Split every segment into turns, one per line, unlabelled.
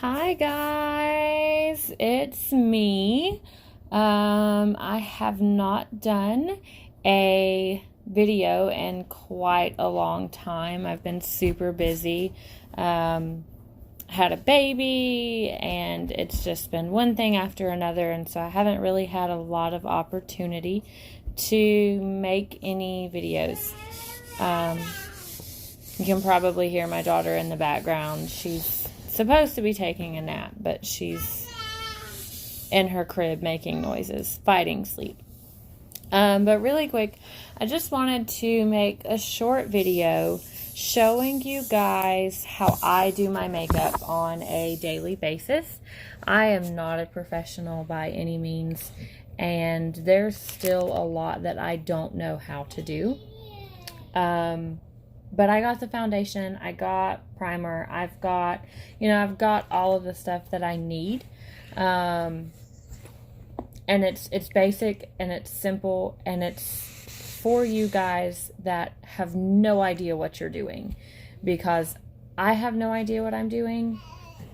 Hi guys, it's me. I have not done a video in quite a long time. I've been super busy. Had a baby and it's just been one thing after another, and so I haven't really had a lot of opportunity to make any videos. You can probably hear my daughter in the background. She's supposed to be taking a nap, but she's in her crib making noises, fighting sleep. But really quick, I just wanted to make a short video showing you guys how I do my makeup on a daily basis. I am not a professional by any means, and there's still a lot that I don't know how to do. But I got the foundation, I got primer, I've got all of the stuff that I need. And it's basic and it's simple and it's for you guys that have no idea what you're doing, because I have no idea what I'm doing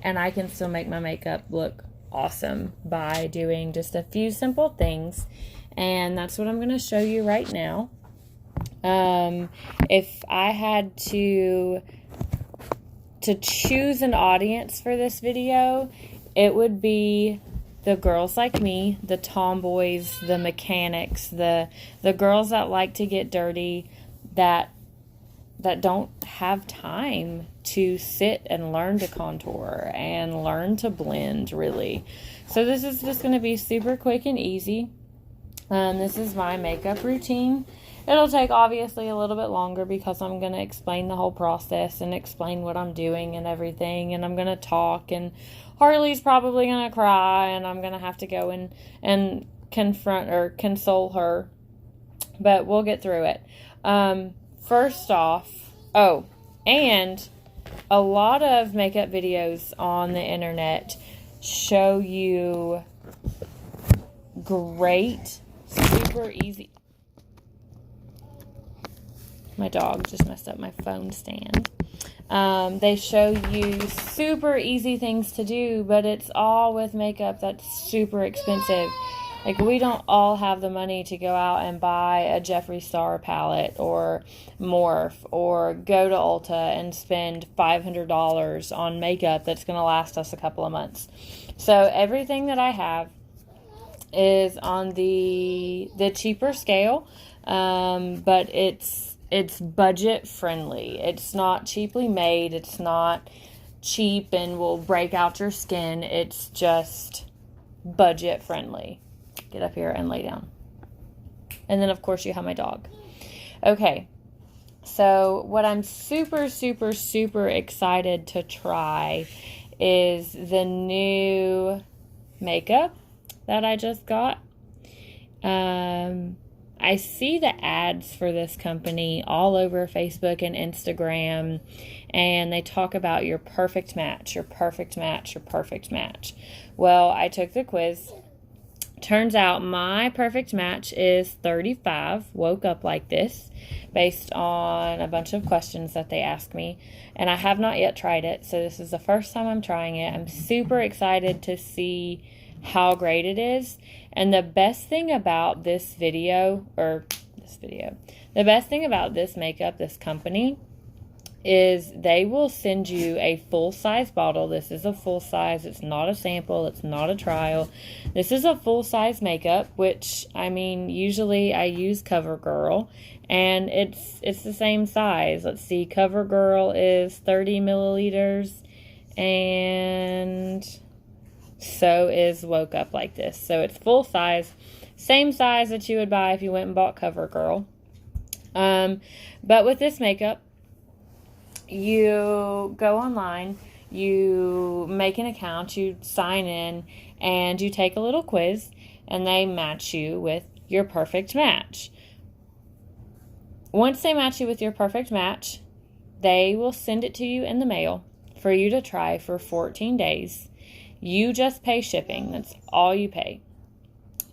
and I can still make my makeup look awesome by doing just a few simple things, and that's what I'm going to show you right now. If I had to choose an audience for this video, it would be the girls like me, the tomboys, the mechanics, the girls that like to get dirty, that don't have time to sit and learn to contour and learn to blend, really. So this is just going to be super quick and easy. This is my makeup routine. It'll take obviously a little bit longer because I'm going to explain the whole process and explain what I'm doing and everything. And I'm going to talk, and Harley's probably going to cry, and I'm going to have to go and confront or console her. But we'll get through it. First off, and a lot of makeup videos on the internet show you great, super easy... My dog just messed up my phone stand. They show you super easy things to do, but it's all with makeup that's super expensive. Like, we don't all have the money to go out and buy a Jeffree Star palette or Morphe, or go to Ulta and spend $500 on makeup that's going to last us a couple of months. So everything that I have is on the cheaper scale, but it's budget friendly. It's not cheaply made. It's not cheap and will break out your skin. It's just budget friendly. Get up here and lay down. And then, of course, you have my dog. Okay. So what I'm super, super, super excited to try is the new makeup that I just got. I see the ads for this company all over Facebook and Instagram, and they talk about your perfect match, your perfect match, your perfect match. Well, I took the quiz. Turns out my perfect match is 35, woke up like this, based on a bunch of questions that they asked me, and I have not yet tried it, so this is the first time I'm trying it. I'm super excited to see how great it is. And the best thing about the best thing about this makeup, this company, is they will send you a full-size bottle. This is a full size. It's not a sample. It's not a trial. This is a full-size makeup, which, I mean, usually I use CoverGirl, and it's the same size. Let's see, CoverGirl is 30 milliliters, and so is Woke Up Like This. So it's full size, same size that you would buy if you went and bought CoverGirl. But with this makeup, you go online, you make an account, you sign in, and you take a little quiz, and they match you with your perfect match. Once they match you with your perfect match, they will send it to you in the mail for you to try for 14 days. You just pay shipping. That's all you pay.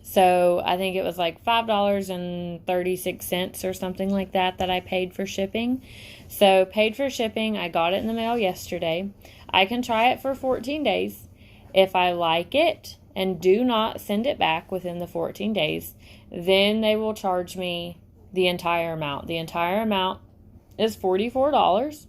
So I think it was like $5.36 or something like that I paid for shipping. So paid for shipping. I got it in the mail yesterday. I can try it for 14 days. If I like it and do not send it back within the 14 days, then they will charge me the entire amount. The entire amount is $44.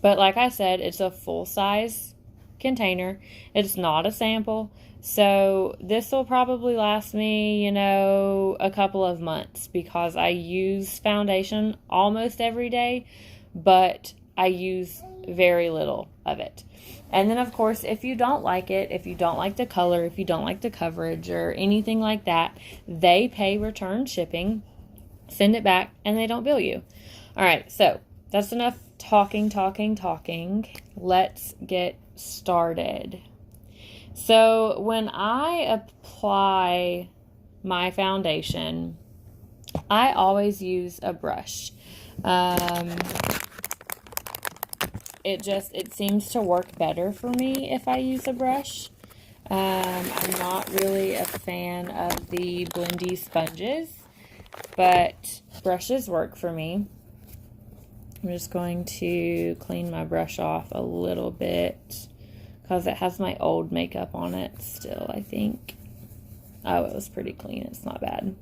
But like I said, it's a full-size container. It's not a sample. So this will probably last me, a couple of months, because I use foundation almost every day, but I use very little of it. And then, of course, if you don't like it, if you don't like the color, if you don't like the coverage or anything like that, they pay return shipping, send it back, and they don't bill you. All right, so that's enough talking. Let's get started. So when I apply my foundation, I always use a brush. It seems to work better for me if I use a brush. I'm not really a fan of the blendy sponges, but brushes work for me. I'm just going to clean my brush off a little bit because it has my old makeup on it still, I think. Oh, it was pretty clean. It's not bad.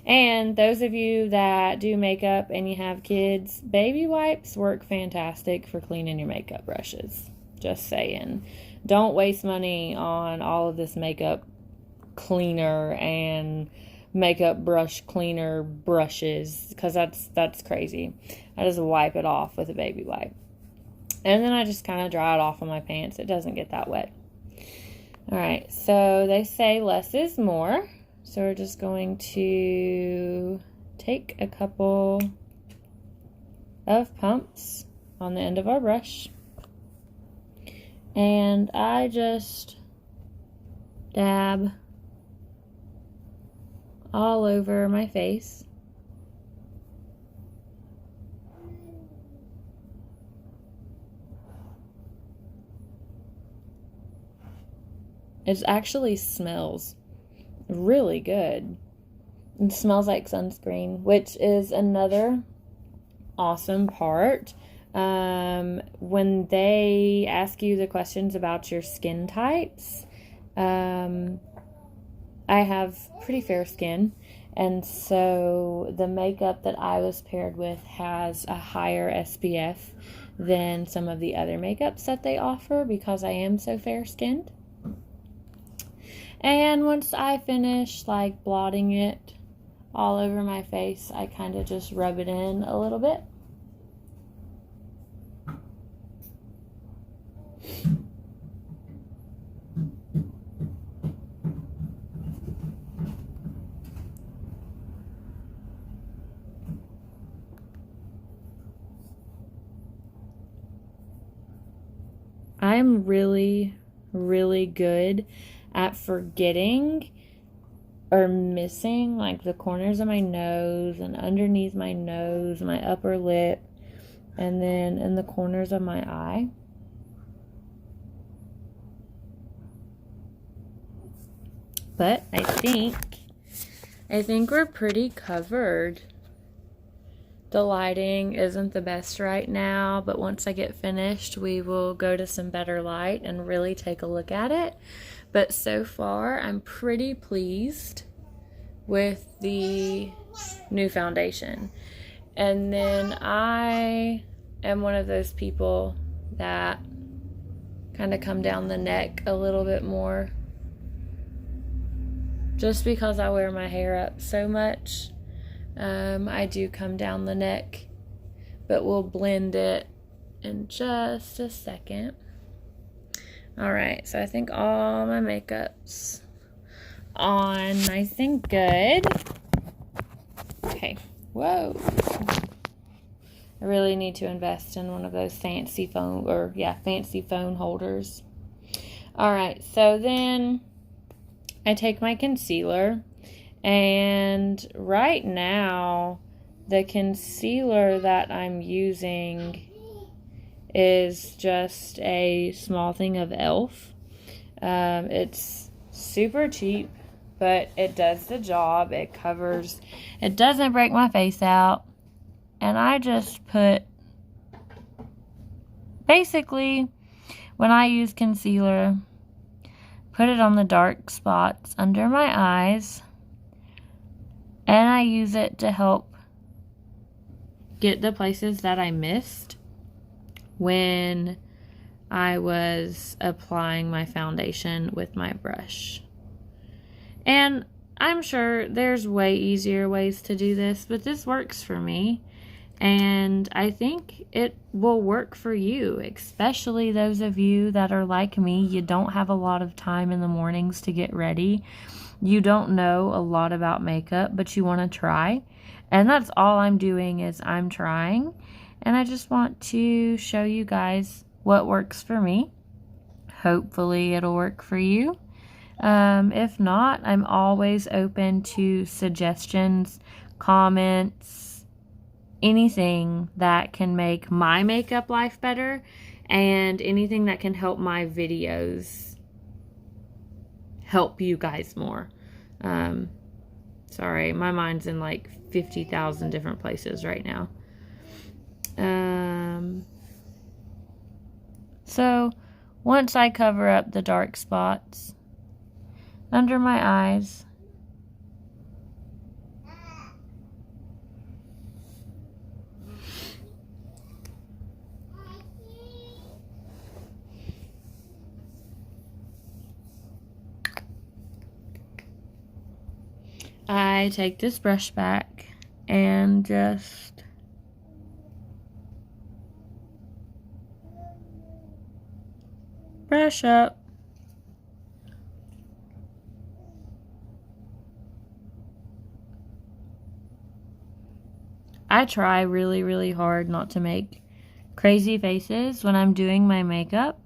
And those of you that do makeup and you have kids, baby wipes work fantastic for cleaning your makeup brushes. Just saying. Don't waste money on all of this makeup cleaner and makeup brush cleaner brushes, because that's crazy. I just wipe it off with a baby wipe. And then I just kind of dry it off on my pants. It doesn't get that wet. Alright, so they say less is more. So we're just going to take a couple of pumps on the end of our brush. And I just dab all over my face. It actually smells really good. It smells like sunscreen, which is another awesome part. When they ask you the questions about your skin types, I have pretty fair skin, and so the makeup that I was paired with has a higher SPF than some of the other makeups that they offer because I am so fair skinned. And once I finish like blotting it all over my face, I kind of just rub it in a little bit. I'm really, really good at forgetting or missing like the corners of my nose and underneath my nose, my upper lip, and then in the corners of my eye. But I think we're pretty covered. The lighting isn't the best right now, but once I get finished, we will go to some better light and really take a look at it. But so far, I'm pretty pleased with the new foundation. And then I am one of those people that kind of come down the neck a little bit more. Just because I wear my hair up so much, I do come down the neck, but we'll blend it in just a second. Alright, so I think all my makeup's on nice and good. Okay, whoa. I really need to invest in one of those fancy phone holders. Alright, so then I take my concealer, and right now the concealer that I'm using is just a small thing of e.l.f. It's super cheap but it does the job. It covers, it doesn't break my face out. And I just put, basically, when I use concealer, put it on the dark spots under my eyes, and I use it to help get the places that I missed when I was applying my foundation with my brush. And I'm sure there's way easier ways to do this, but this works for me. And I think it will work for you, especially those of you that are like me. You don't have a lot of time in the mornings to get ready. You don't know a lot about makeup, but you want to try. And that's all I'm doing, is I'm trying. And I just want to show you guys what works for me. Hopefully it'll work for you. If not, I'm always open to suggestions, comments, anything that can make my makeup life better, and anything that can help my videos help you guys more. Sorry, my mind's in like 50,000 different places right now. So once I cover up the dark spots under my eyes, I take this brush back and just brush up. I try really, really hard not to make crazy faces when I'm doing my makeup,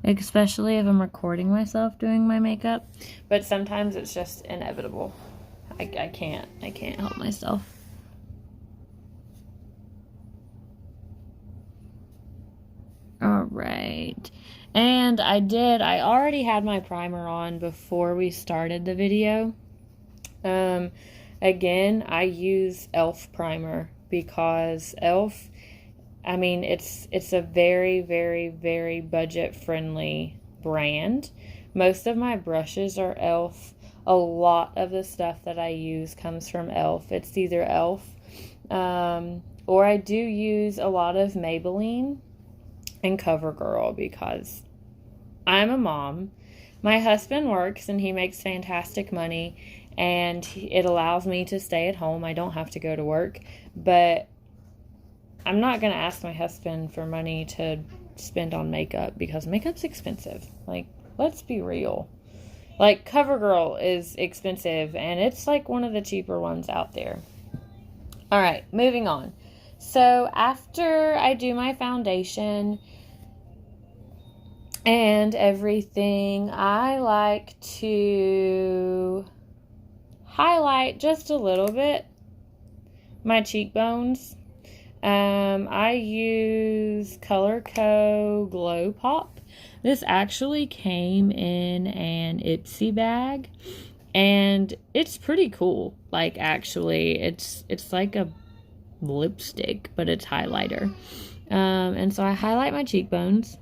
especially if I'm recording myself doing my makeup, but sometimes it's just inevitable. I can't help myself. All right, and I already had my primer on before we started the video. Again, I use e.l.f. primer because e.l.f., I mean, it's a very, very, very budget-friendly brand. Most of my brushes are e.l.f. A lot of the stuff that I use comes from e.l.f. It's either e.l.f. Or I do use a lot of Maybelline and CoverGirl because I'm a mom. My husband works and he makes fantastic money, and it allows me to stay at home. I don't have to go to work, but I'm not going to ask my husband for money to spend on makeup because makeup's expensive. Like, let's be real. Like, CoverGirl is expensive, and it's like one of the cheaper ones out there. All right, moving on. So after I do my foundation and everything, I like to highlight just a little bit my cheekbones. I use Color Co Glow Pop. This actually came in an Ipsy bag, and it's pretty cool. Like, actually, it's like a lipstick, but it's highlighter. And so I highlight my cheekbones.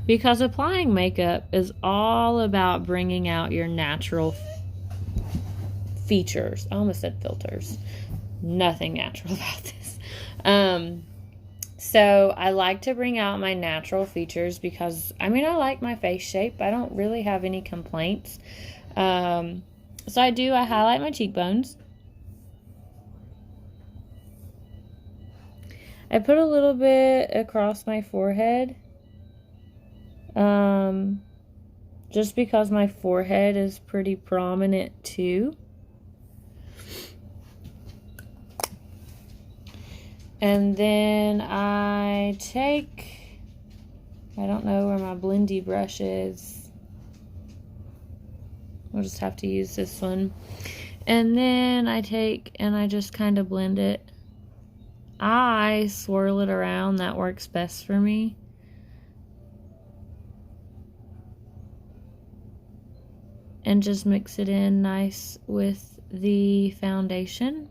Because applying makeup is all about bringing out your natural features. I almost said filters. Nothing natural about this. So I like to bring out my natural features because, I mean, I like my face shape. I don't really have any complaints. So I highlight my cheekbones. I put a little bit across my forehead. Just because my forehead is pretty prominent too. And then I don't know where my blendy brush is. We'll just have to use this one. And then I take and I just kind of blend it. I swirl it around. That works best for me. And just mix it in nice with the foundation.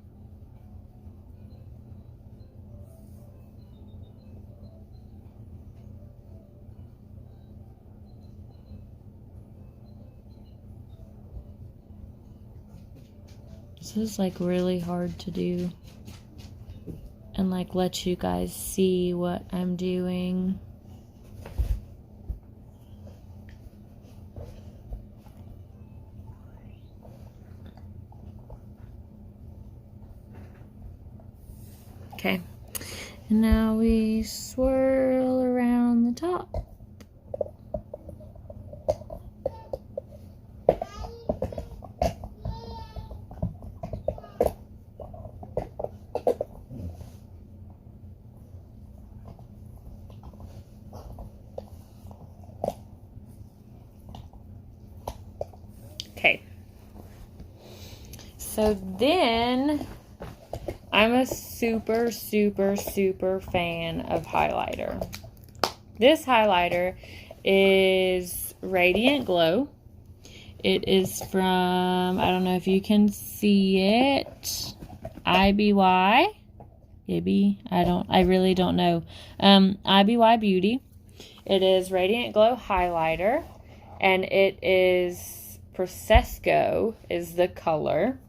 This is like really hard to do and like let you guys see what I'm doing. Okay, and now we swirl around the top. Okay, so then I'm a super fan of highlighter. This highlighter is Radiant Glow. It is from, I don't know if you can see it, IBY. Maybe, I really don't know. IBY Beauty. It is Radiant Glow highlighter, and it is Prosecco is the color.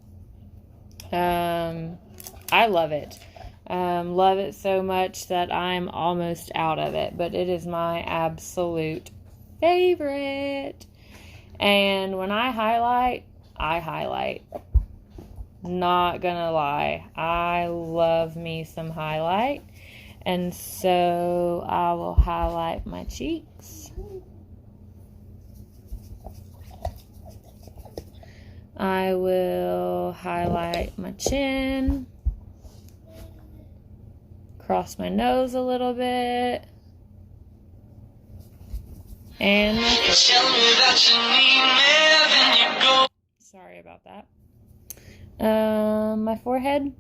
I love it. Love it so much that I'm almost out of it, but it is my absolute favorite. And when I highlight. Not gonna lie, I love me some highlight. And so I will highlight my cheeks. I will highlight my chin. Cross my nose a little bit. And my sorry about that. My forehead.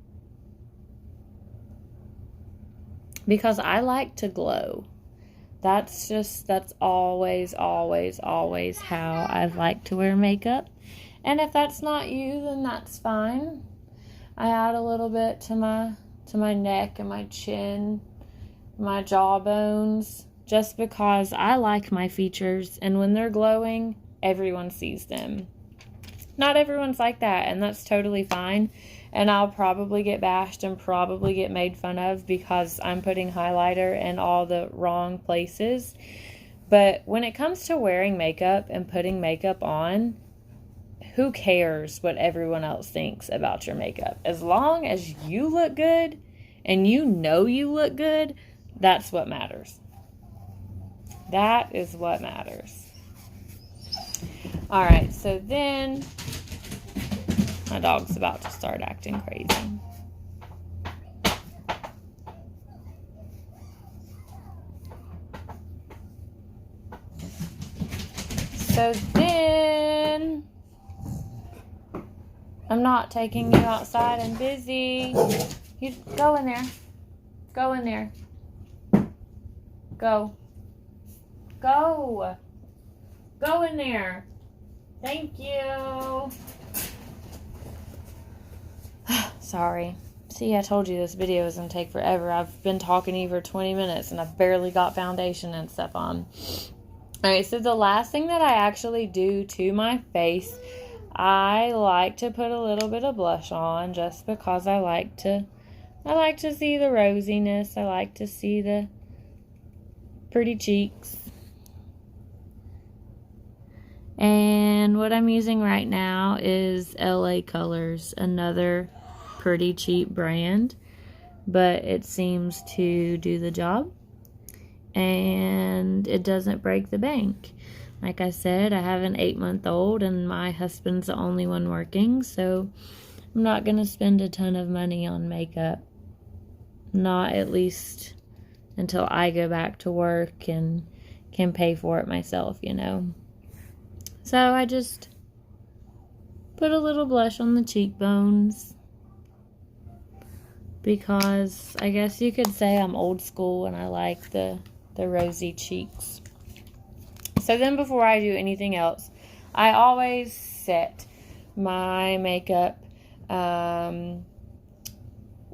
Because I like to glow. That's always how I like to wear makeup. And if that's not you, then that's fine. I add a little bit to my neck and my chin, my jawbones, just because I like my features, and when they're glowing, everyone sees them. Not everyone's like that, and that's totally fine. And I'll probably get bashed and probably get made fun of because I'm putting highlighter in all the wrong places. But when it comes to wearing makeup and putting makeup on, who cares what everyone else thinks about your makeup? As long as you look good and you know you look good, that's what matters. That is what matters. All right, so then my dog's about to start acting crazy. So then I'm not taking you outside and busy. You go in there. Go in there. Go. Go. Go in there. Thank you. Sorry. See, I told you this video is going to take forever. I've been talking to you for 20 minutes and I've barely got foundation and stuff on. Alright, so the last thing that I actually do to my face, I like to put a little bit of blush on just because I like to see the rosiness. I like to see the pretty cheeks. And what I'm using right now is LA Colors, another pretty cheap brand, but it seems to do the job and it doesn't break the bank. Like I said, I have an 8-month-old and my husband's the only one working, so I'm not going to spend a ton of money on makeup. Not at least until I go back to work and can pay for it myself, you know. So I just Put a little blush on the cheekbones. Because I guess you could say I'm old school and I like the rosy cheeks. So then before I do anything else, I always set my makeup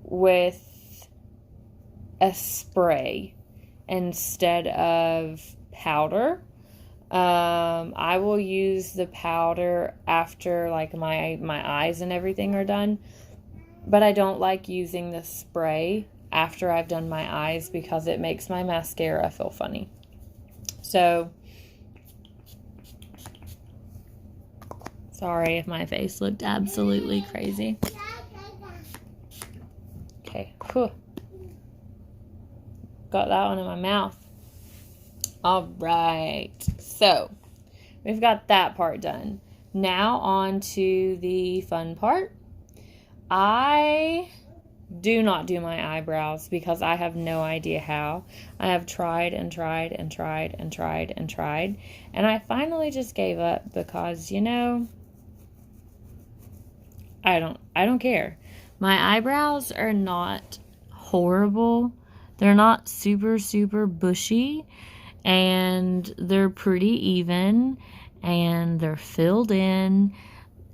with a spray instead of powder. I will use the powder after like my eyes and everything are done, but I don't like using the spray after I've done my eyes because it makes my mascara feel funny. So sorry if my face looked absolutely crazy. Okay, whew. Got that one in my mouth. All right, so we've got that part done. Now on to the fun part. I do not do my eyebrows because I have no idea how. I have tried and tried and tried and tried and tried, and I finally just gave up because, you know, I don't care. My eyebrows are not horrible. They're not super, super bushy, and they're pretty even, and they're filled in,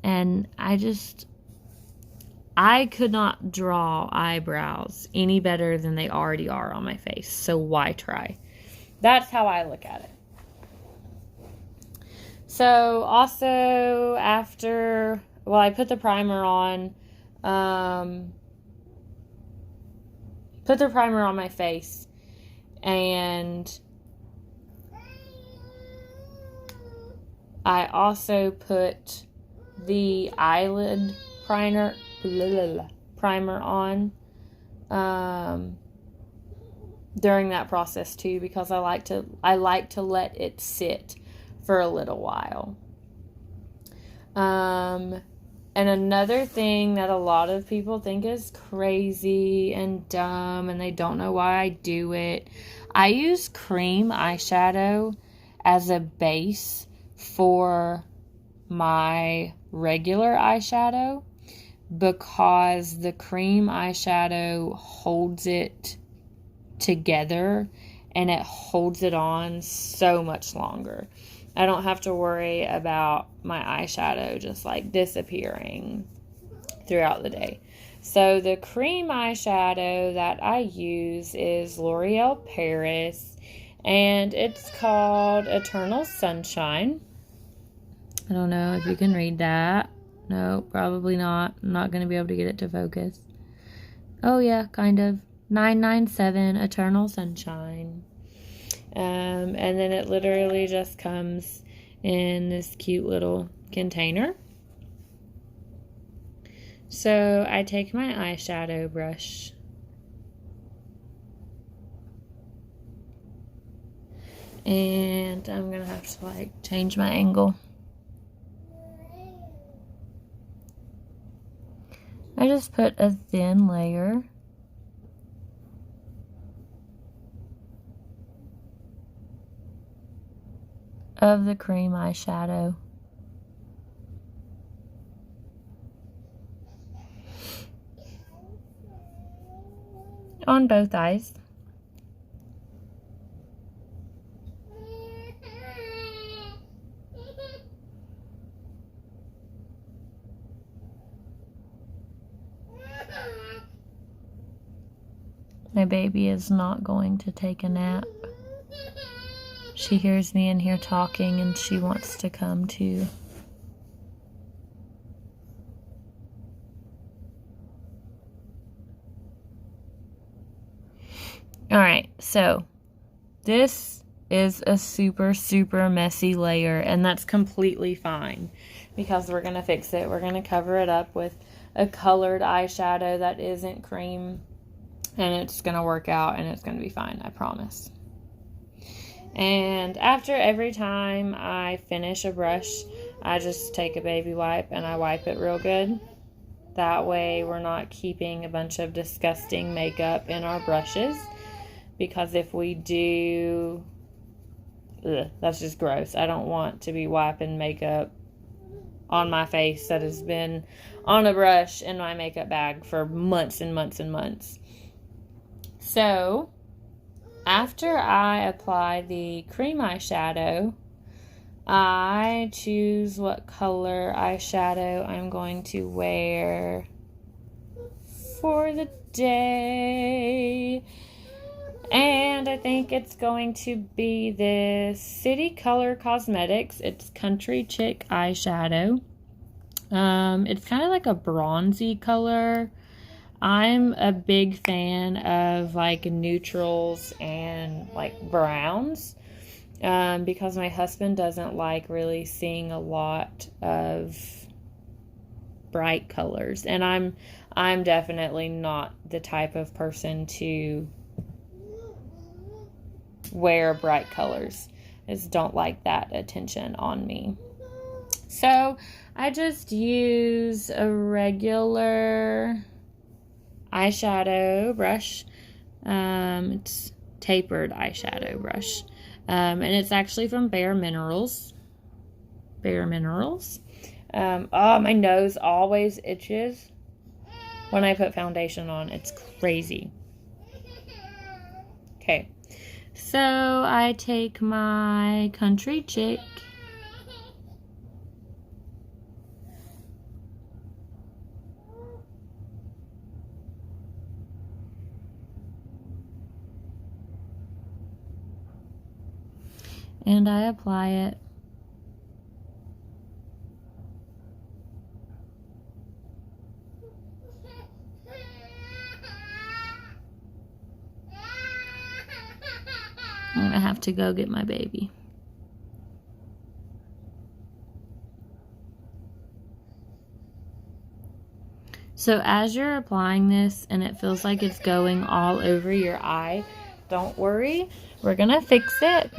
and I could not draw eyebrows any better than they already are on my face, so why try? That's how I look at it. So also after, well, I put the primer on, my face, and I also put the eyelid primer on during that process too, because I like to let it sit for a little while. And another thing that a lot of people think is crazy and dumb, and they don't know why I do it, I use cream eyeshadow as a base for my regular eyeshadow, because the cream eyeshadow holds it together and it holds it on so much longer. I don't have to worry about my eyeshadow just like disappearing throughout the day. So the cream eyeshadow that I use is L'Oreal Paris, and it's called Eternal Sunshine. I don't know if you can read that. No, probably not. I'm not going to be able to get it to focus. Oh yeah, kind of. 997 Eternal Sunshine. And then it literally just comes in this cute little container. So I take my eyeshadow brush and I'm going to have to like change my angle. I just put a thin layer of the cream eyeshadow. On both eyes. My baby is not going to take a nap. She hears me in here talking and she wants to come too. Alright, so this is a super, super messy layer, and that's completely fine because we're going to fix it. We're going to cover it up with a colored eyeshadow that isn't cream, and it's going to work out and it's going to be fine, I promise. And after every time I finish a brush, I just take a baby wipe and I wipe it real good. That way we're not keeping a bunch of disgusting makeup in our brushes, because if we do, that's just gross. I don't want to be wiping makeup on my face that has been on a brush in my makeup bag for months and months and months. So after I apply the cream eyeshadow, I choose what color eyeshadow I'm going to wear for the day. And I think it's going to be this City Color Cosmetics. It's Country Chick eyeshadow. It's kind of like a bronzy color. I'm a big fan of like neutrals and like browns, because my husband doesn't like really seeing a lot of bright colors, and I'm definitely not the type of person to wear bright colors. I just don't like that attention on me. So I just use a regular eyeshadow brush. It's tapered eyeshadow brush. And it's actually from Bare Minerals. Bare Minerals. Oh, my nose always itches when I put foundation on. It's crazy. Okay. So I take my Country Chick and I apply it. I'm gonna have to go get my baby. So as you're applying this and it feels like it's going all over your eye, don't worry, we're gonna fix it.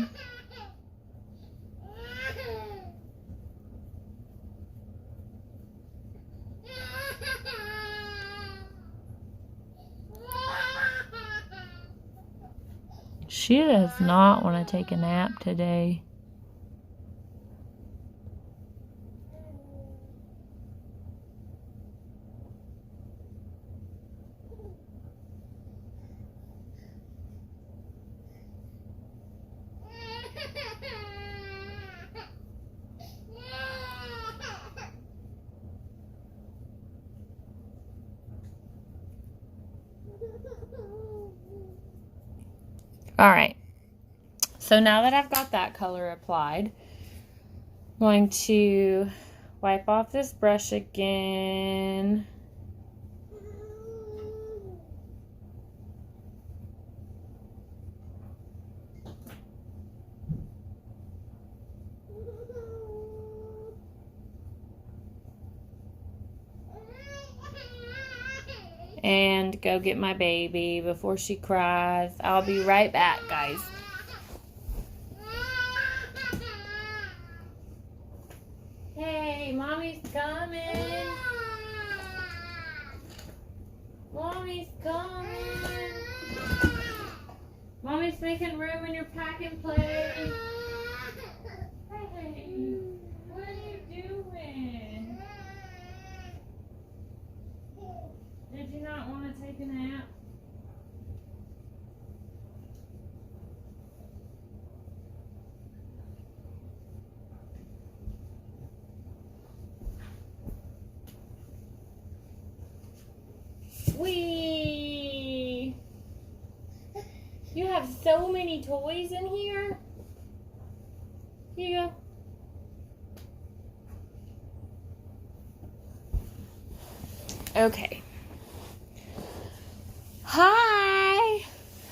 She does not want to take a nap today. All right, so now that I've got that color applied, I'm going to wipe off this brush again. And go get my baby before she cries. I'll be right back, guys. Hey, Mommy's coming. Mommy's coming. Mommy's making room in your pack and play. Hey, what are you doing? Did you not want to take a nap? Wee! You have so many toys in here. Here you go. Okay. Hi!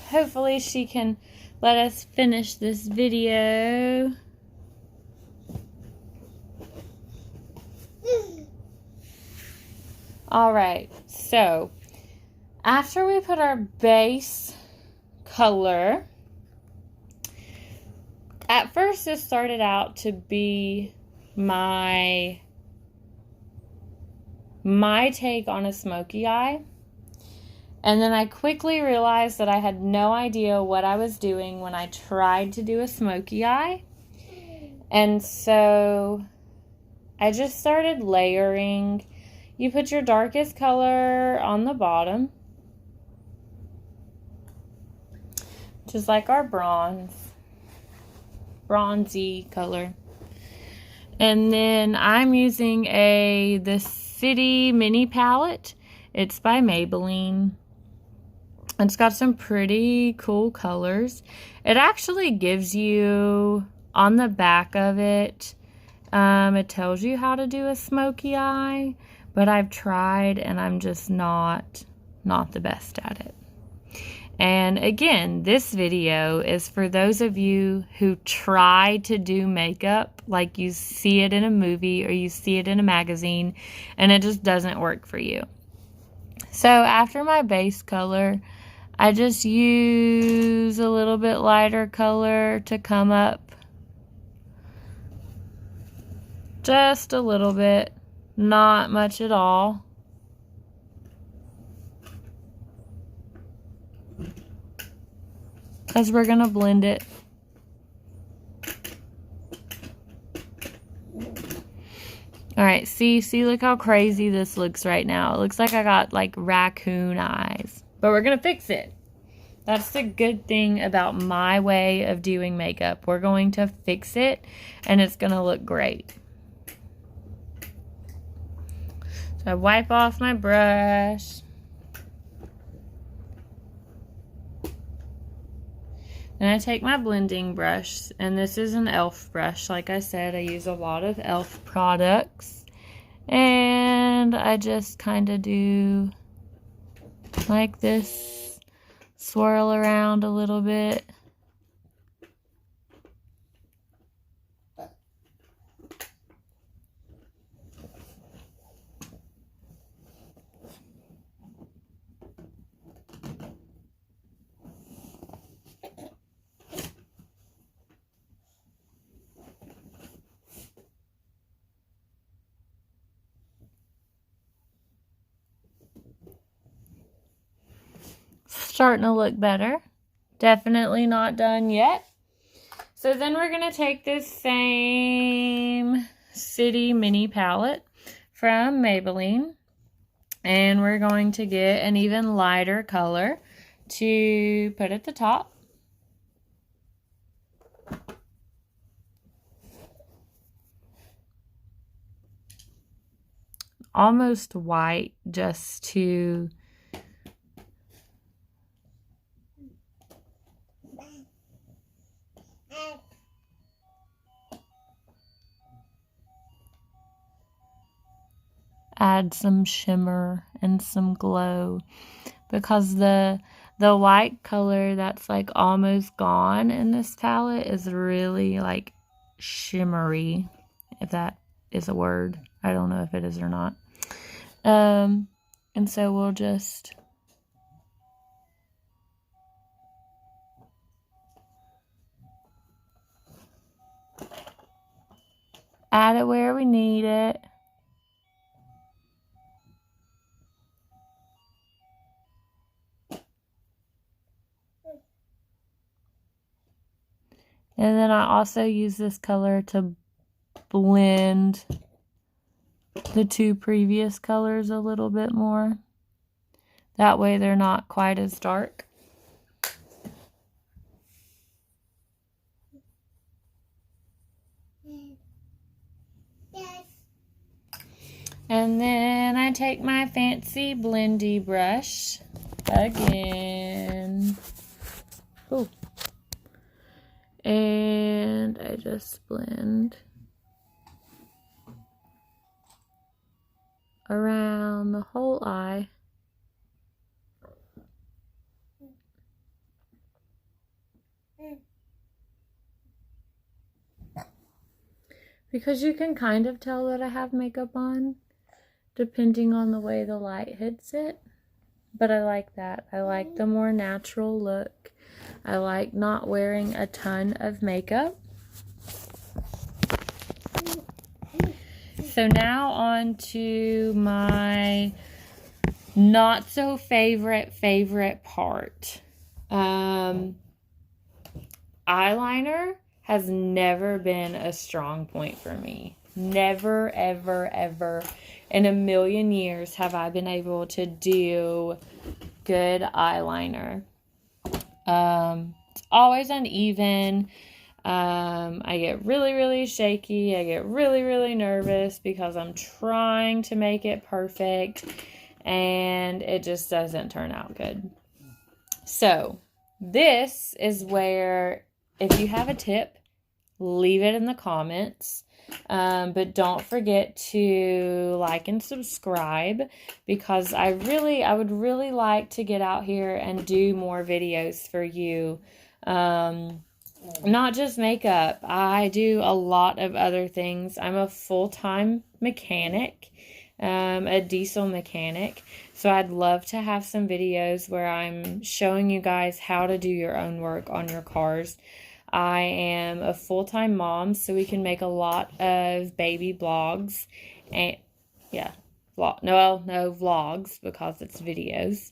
Hopefully she can let us finish this video. Alright, so after we put our base color, at first this started out to be my take on a smoky eye. And then I quickly realized that I had no idea what I was doing when I tried to do a smoky eye. And so I just started layering. You put your darkest color on the bottom, just like our bronzy color. And then I'm using the City Mini Palette. It's by Maybelline. It's got some pretty cool colors. It actually gives you, on the back of it, it tells you how to do a smoky eye, but I've tried and I'm just not the best at it. And again, this video is for those of you who try to do makeup like you see it in a movie or you see it in a magazine and it just doesn't work for you. So after my base color, I just use a little bit lighter color to come up. Just a little bit, not much at all. Because we're going to blend it. Alright, see, look how crazy this looks right now. It looks like I got like raccoon eyes. But we're going to fix it. That's the good thing about my way of doing makeup. We're going to fix it and it's going to look great. So I wipe off my brush. And I take my blending brush, and this is an e.l.f. brush. Like I said, I use a lot of e.l.f. products. And I just kind of do like this, swirl around a little bit. Starting to look better. Definitely not done yet. So then we're going to take this same City Mini Palette from Maybelline. And we're going to get an even lighter color to put at the top. Almost white, just to add some shimmer and some glow, because the white color that's like almost gone in this palette is really like shimmery, if that is a word. I don't know if it is or not. And so we'll just add it where we need it. And then I also use this color to blend the two previous colors a little bit more. That way they're not quite as dark. And then I take my fancy blendy brush again. Ooh. And I just blend around the whole eye. Because you can kind of tell that I have makeup on, depending on the way the light hits it. But I like that. I like the more natural look. I like not wearing a ton of makeup. So now on to my not so favorite part. Eyeliner has never been a strong point for me. Never, ever, ever in a million years have I been able to do good eyeliner. It's always uneven. I get really, really shaky. I get really, really nervous because I'm trying to make it perfect and it just doesn't turn out good. So this is where, if you have a tip, leave it in the comments. But don't forget to like and subscribe, because I would really like to get out here and do more videos for you. Not just makeup. I do a lot of other things. I'm a full-time mechanic, a diesel mechanic. So I'd love to have some videos where I'm showing you guys how to do your own work on your cars. I am a full-time mom, so we can make a lot of baby vlogs. And yeah, vlogs, because it's videos.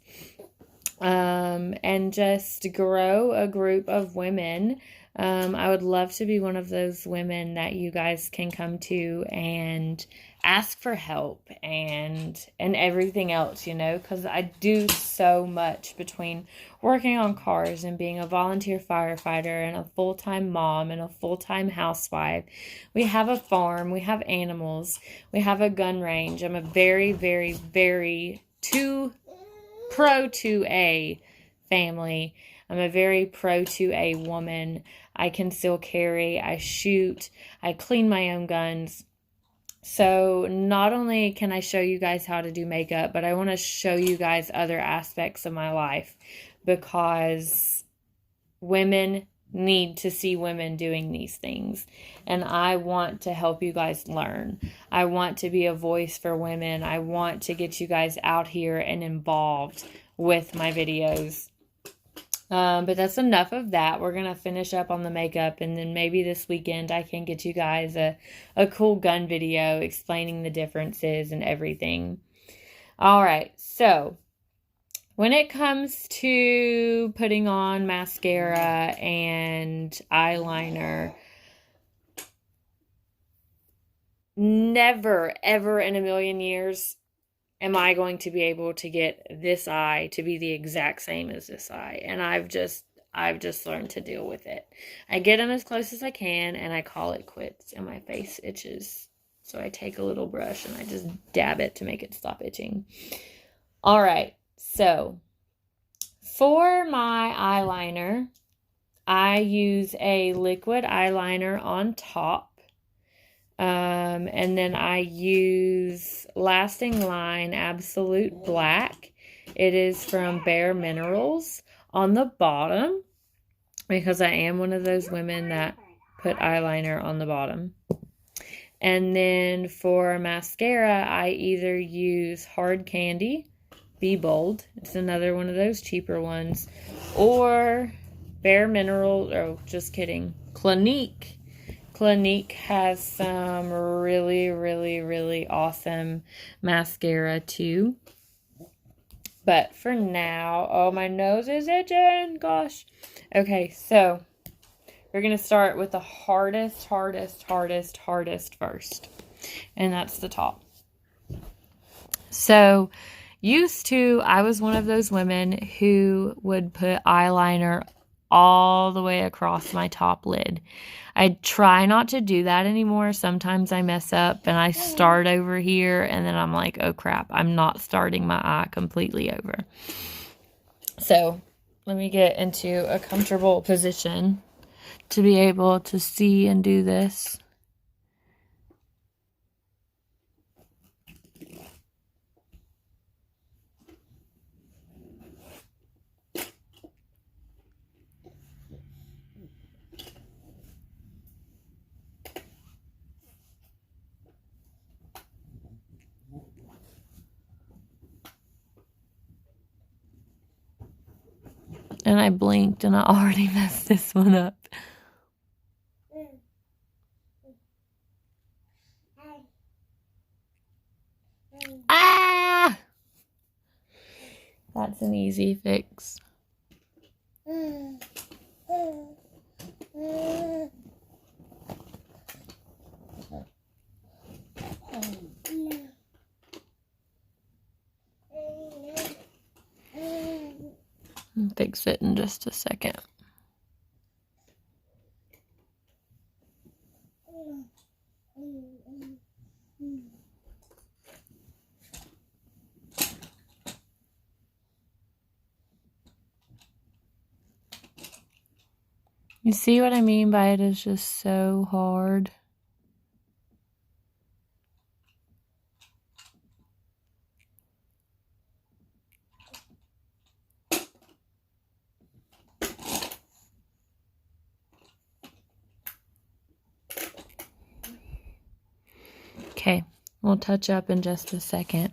And just grow a group of women. I would love to be one of those women that you guys can come to and ask for help and everything else, you know, because I do so much between working on cars and being a volunteer firefighter and a full-time mom and a full-time housewife. We have a farm, we have animals, we have a gun range. I'm a very, very, very pro 2A family. I'm a very pro 2A woman. I can still carry, I shoot, I clean my own guns. So not only can I show you guys how to do makeup, but I want to show you guys other aspects of my life, because women need to see women doing these things. And I want to help you guys learn. I want to be a voice for women. I want to get you guys out here and involved with my videos. But that's enough of that. We're going to finish up on the makeup, and then maybe this weekend I can get you guys a cool gun video explaining the differences and everything. All right, so when it comes to putting on mascara and eyeliner, never, ever in a million years am I going to be able to get this eye to be the exact same as this eye. And I've just learned to deal with it. I get them as close as I can, and I call it quits, and my face itches. So I take a little brush and I just dab it to make it stop itching. All right, so for my eyeliner, I use a liquid eyeliner on top. And then I use Lasting Line Absolute Black. It is from Bare Minerals on the bottom, because I am one of those women that put eyeliner on the bottom. And then for mascara, I either use Hard Candy, Be Bold. It's another one of those cheaper ones. Or Bare Minerals, oh, just kidding, Clinique. Clinique has some really, really, really awesome mascara too. But for now, oh, my nose is itching, gosh. Okay, so we're going to start with the hardest first. And that's the top. So I was one of those women who would put eyeliner all the way across my top lid. I try not to do that anymore. Sometimes I mess up and I start over here, and then I'm like, oh crap, I'm not starting my eye completely over. So let me get into a comfortable position to be able to see and do this. And I blinked and I already messed this one up. Ah! That's an easy fix. fix it in just a second. You see what I mean by it is just so hard? Okay, we'll touch up in just a second.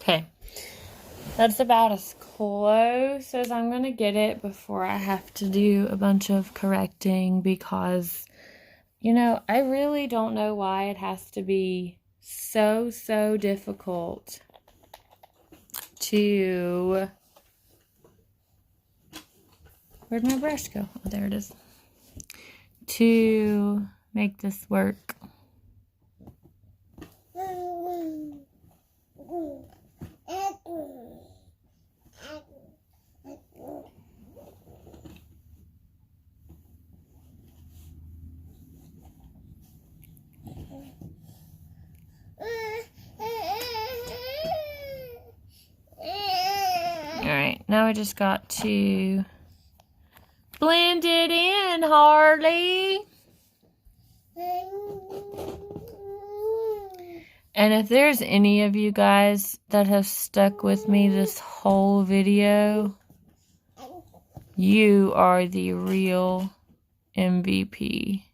Okay, that's about as close as I'm going to get it before I have to do a bunch of correcting because, you know, I really don't know why it has to be so difficult to... Where'd my brush go? Oh, there it is. To make this work. Alright, now I just got to blend it in, Harley. And if there's any of you guys that have stuck with me this whole video, you are the real MVP.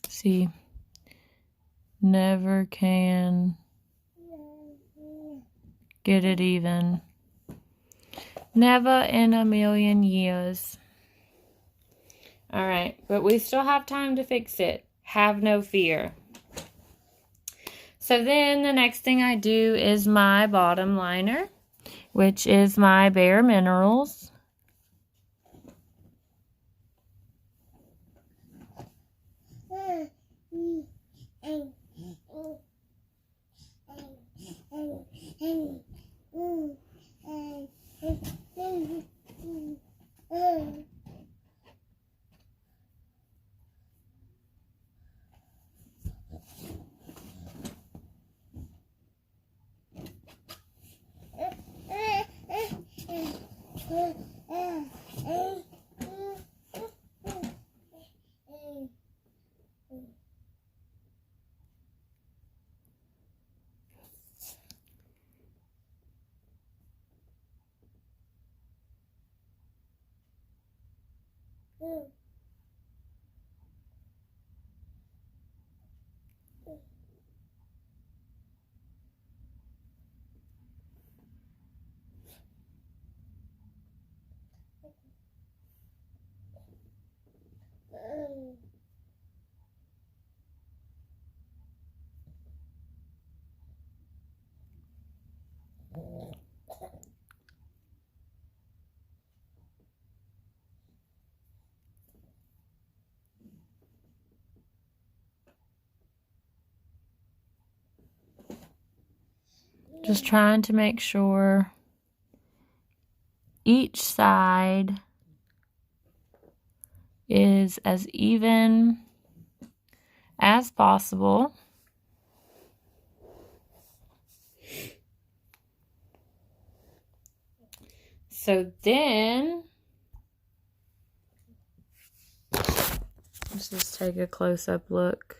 See, never can get it even. Never in a million years. Alright, but we still have time to fix it. Have no fear. So then the next thing I do is my bottom liner, which is my Bare Minerals. Just trying to make sure each side is as even as possible. So then, let's just take a close-up look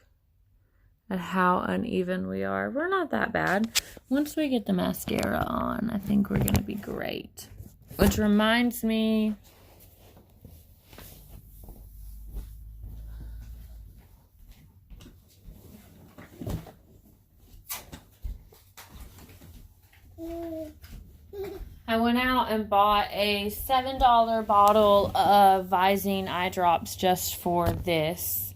at how uneven we are. We're not that bad. Once we get the mascara on, I think we're going to be great. Which reminds me, I went out and bought a $7 bottle of Visine eye drops just for this,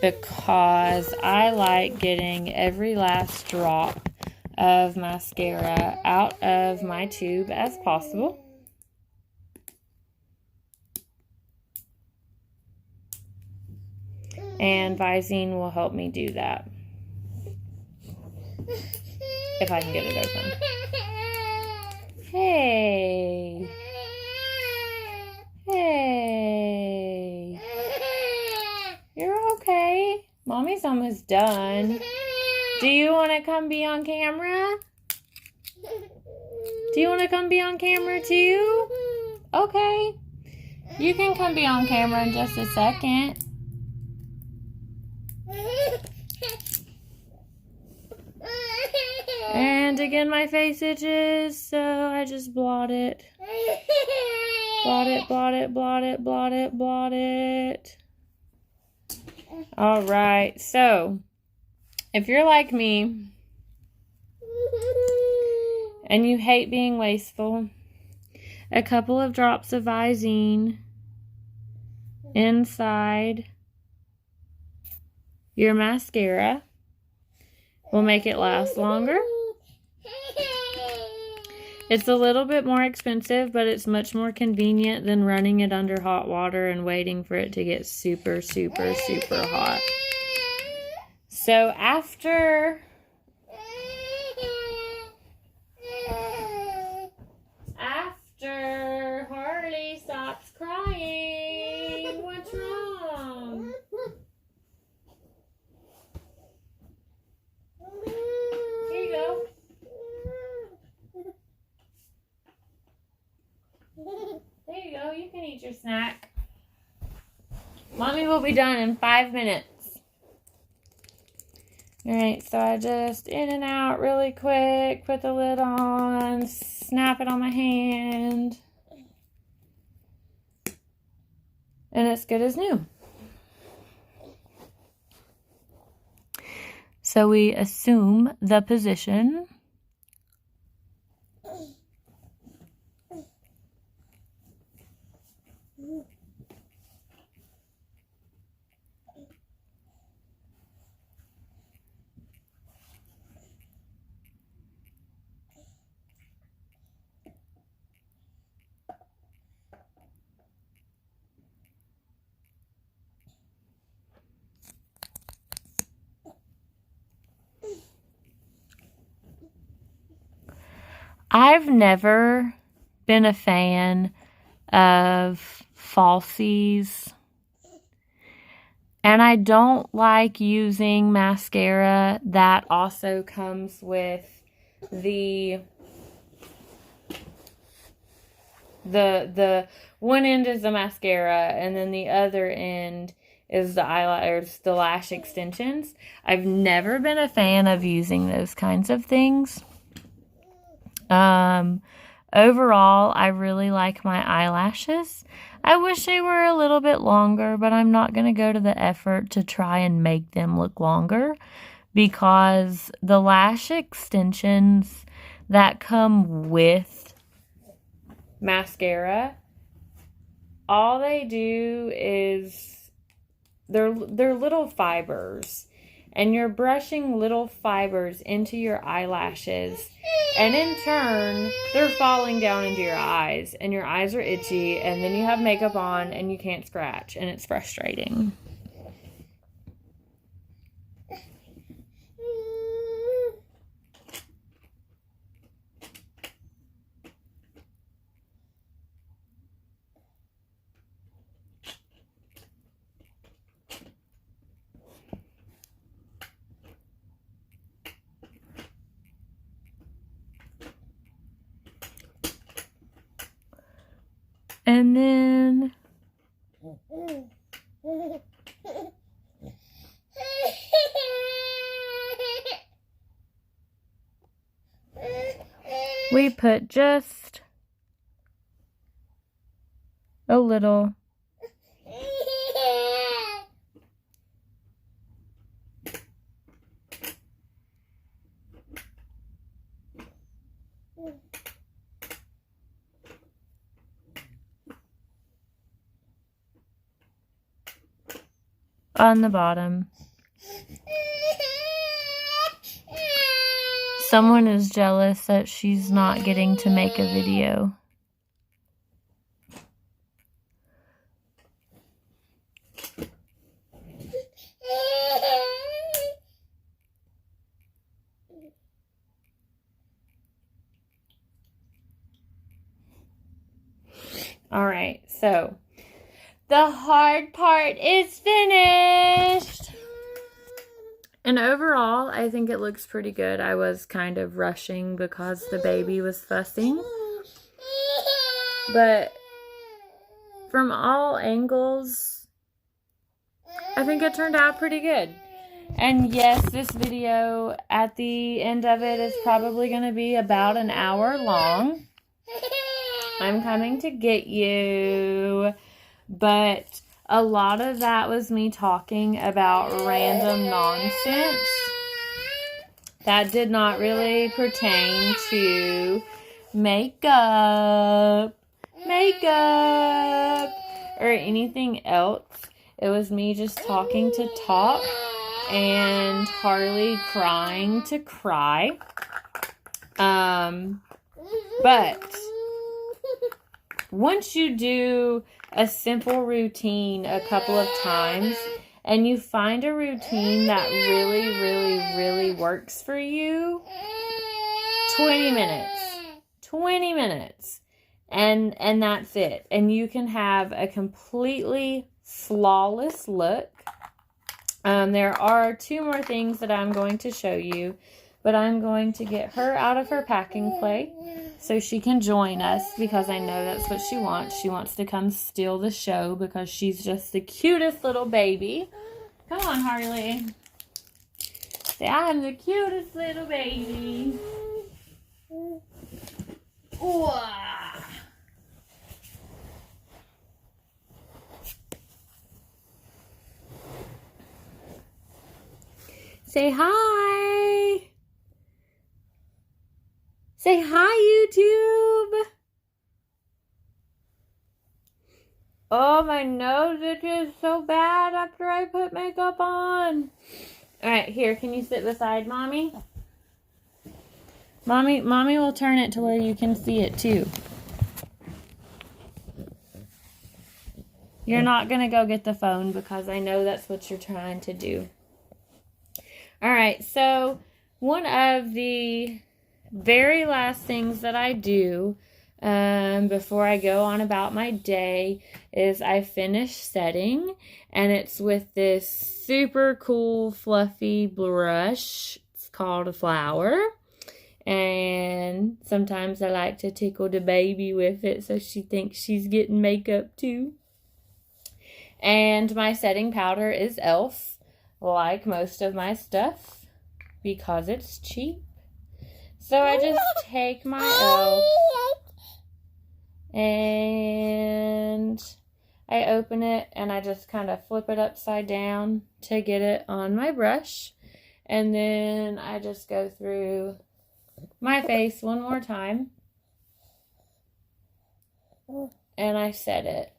because I like getting every last drop of mascara out of my tube as possible. And Visine will help me do that, if I can get it open. Hey. Hey. You're okay. Mommy's almost done. Do you want to come be on camera? Do you want to come be on camera too? Okay. You can come be on camera in just a second. And again, my face itches, so I just blot it. Blot it, blot it, blot it, blot it, blot it. All right, so if you're like me and you hate being wasteful, a couple of drops of Visine inside your mascara will make it last longer. It's a little bit more expensive, but it's much more convenient than running it under hot water and waiting for it to get super, super, super hot. So after Harley stops crying, what's wrong? Here you go. There you go. You can eat your snack. Mommy will be done in 5 minutes. Alright, so I just in and out really quick, put the lid on, snap it on my hand, and it's good as new. So we assume the position. I've never been a fan of falsies, and I don't like using mascara that also comes with the one end is the mascara and then the other end is the eyelash, the lash extensions. I've never been a fan of using those kinds of things. Overall, I really like my eyelashes. I wish they were a little bit longer, but I'm not going to go to the effort to try and make them look longer, because the lash extensions that come with mascara, all they do is they're little fibers. And you're brushing little fibers into your eyelashes. And in turn, they're falling down into your eyes. And your eyes are itchy. And then you have makeup on and you can't scratch. And it's frustrating. And then we put just a little on the bottom. Someone is jealous that she's not getting to make a video. All right, so the hard part is finished. And overall, I think it looks pretty good. I was kind of rushing because the baby was fussing. But from all angles, I think it turned out pretty good. And yes, this video at the end of it is probably going to be about an hour long. I'm coming to get you. But a lot of that was me talking about random nonsense that did not really pertain to makeup, or anything else. It was me just talking to talk and Harley crying to cry. But once you do a simple routine a couple of times and you find a routine that really works for you, 20 minutes and that's it, and you can have a completely flawless look. There are 2 more things that I'm going to show you, but I'm going to get her out of her packing play so she can join us, because I know that's what she wants. She wants to come steal the show because she's just the cutest little baby. Come on, Harley. Say, I'm the cutest little baby. Ooh. Say hi. Say hi, YouTube. Oh, my nose itches so bad after I put makeup on. All right, here, can you sit beside Mommy? Mommy will turn it to where you can see it too. You're not going to go get the phone because I know that's what you're trying to do. All right, so one of the very last things that I do before I go on about my day is I finish setting, and it's with this super cool fluffy brush. It's called a flower, and sometimes I like to tickle the baby with it so she thinks she's getting makeup too. And my setting powder is e.l.f., like most of my stuff, because it's cheap. So I just take my e.l.f. and I open it and I just kind of flip it upside down to get it on my brush. And then I just go through my face one more time and I set it.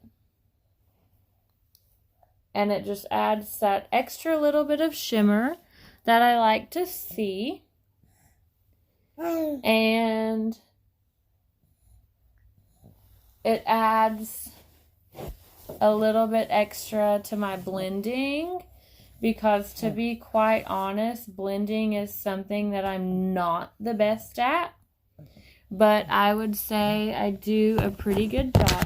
And it just adds that extra little bit of shimmer that I like to see. And it adds a little bit extra to my blending, because to be quite honest, blending is something that I'm not the best at, but I would say I do a pretty good job.